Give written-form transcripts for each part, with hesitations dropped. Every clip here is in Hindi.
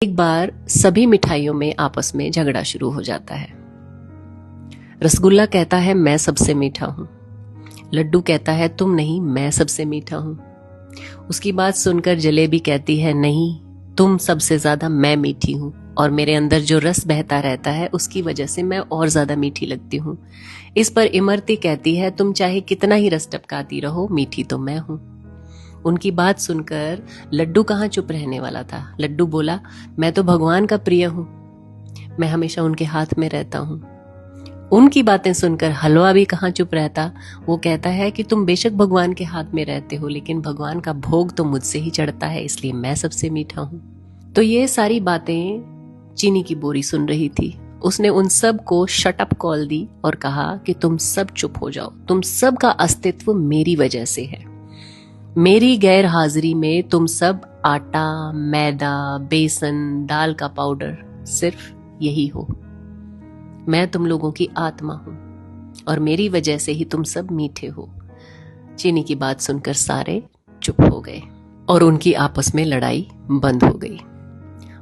एक बार सभी मिठाइयों में आपस में झगड़ा शुरू हो जाता है। रसगुल्ला कहता है मैं सबसे मीठा हूं। लड्डू कहता है तुम नहीं, मैं सबसे मीठा हूं। उसकी बात सुनकर जलेबी कहती है नहीं, तुम सबसे ज्यादा मैं मीठी हूं और मेरे अंदर जो रस बहता रहता है उसकी वजह से मैं और ज्यादा मीठी लगती हूं। इस पर इमरती कहती है तुम चाहे कितना ही रस टपकाती रहो, मीठी तो मैं हूं। उनकी बात सुनकर लड्डू कहाँ चुप रहने वाला था। लड्डू बोला मैं तो भगवान का प्रिय हूं, मैं हमेशा उनके हाथ में रहता हूं। उनकी बातें सुनकर हलवा भी कहाँ चुप रहता। वो कहता है कि तुम बेशक भगवान के हाथ में रहते हो, लेकिन भगवान का भोग तो मुझसे ही चढ़ता है, इसलिए मैं सबसे मीठा हूं। तो ये सारी बातें चीनी की बोरी सुन रही थी। उसने उन सब को शट अप कॉल दी और कहा कि तुम सब चुप हो जाओ, तुम सब का अस्तित्व मेरी वजह से है। मेरी गैर हाजिरी में तुम सब आटा, मैदा, बेसन, दाल का पाउडर सिर्फ यही हो। मैं तुम लोगों की आत्मा हूं और मेरी वजह से ही तुम सब मीठे हो। चीनी की बात सुनकर सारे चुप हो गए और उनकी आपस में लड़ाई बंद हो गई।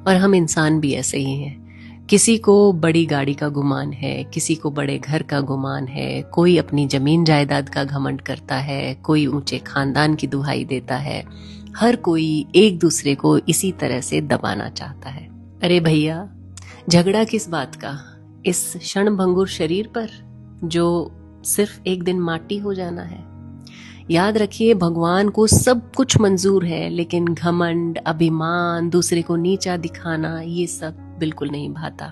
और हम इंसान भी ऐसे ही हैं। किसी को बड़ी गाड़ी का गुमान है, किसी को बड़े घर का गुमान है, कोई अपनी जमीन जायदाद का घमंड करता है, कोई ऊंचे खानदान की दुहाई देता है। हर कोई एक दूसरे को इसी तरह से दबाना चाहता है। अरे भैया, झगड़ा किस बात का? इस क्षणभंगुर शरीर पर जो सिर्फ एक दिन माटी हो जाना है। याद रखिए, भगवान को सब कुछ मंजूर है, लेकिन घमंड, अभिमान, दूसरे को नीचा दिखाना, ये सब बिल्कुल नहीं भाता।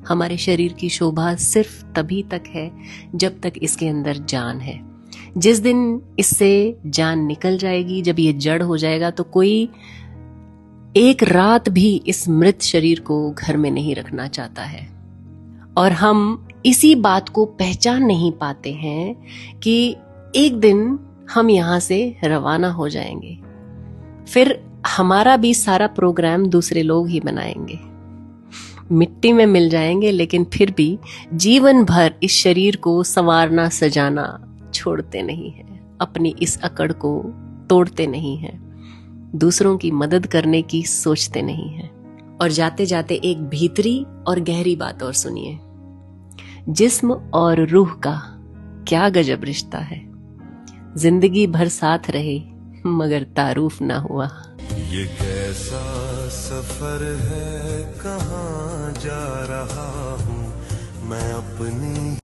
हमारे शरीर की शोभा सिर्फ तभी तक है जब तक इसके अंदर जान है। जिस दिन इससे जान निकल जाएगी, जब ये जड़ हो जाएगा, तो कोई एक रात भी इस मृत शरीर को घर में नहीं रखना चाहता है। और हम इसी बात को पहचान नहीं पाते हैं कि एक दिन हम यहां से रवाना हो जाएंगे, फिर हमारा भी सारा प्रोग्राम दूसरे लोग ही बनाएंगे, मिट्टी में मिल जाएंगे, लेकिन फिर भी जीवन भर इस शरीर को संवारना सजाना छोड़ते नहीं हैं, अपनी इस अकड़ को तोड़ते नहीं हैं, दूसरों की मदद करने की सोचते नहीं हैं। और जाते जाते एक भीतरी और गहरी बात और सुनिए, जिस्म और रूह का क्या गजब रिश्ता है, जिंदगी भर साथ रहे मगर तारुफ ना हुआ। ये कैसा सफर है, कहाँ जा रहा हूँ मैं अपनी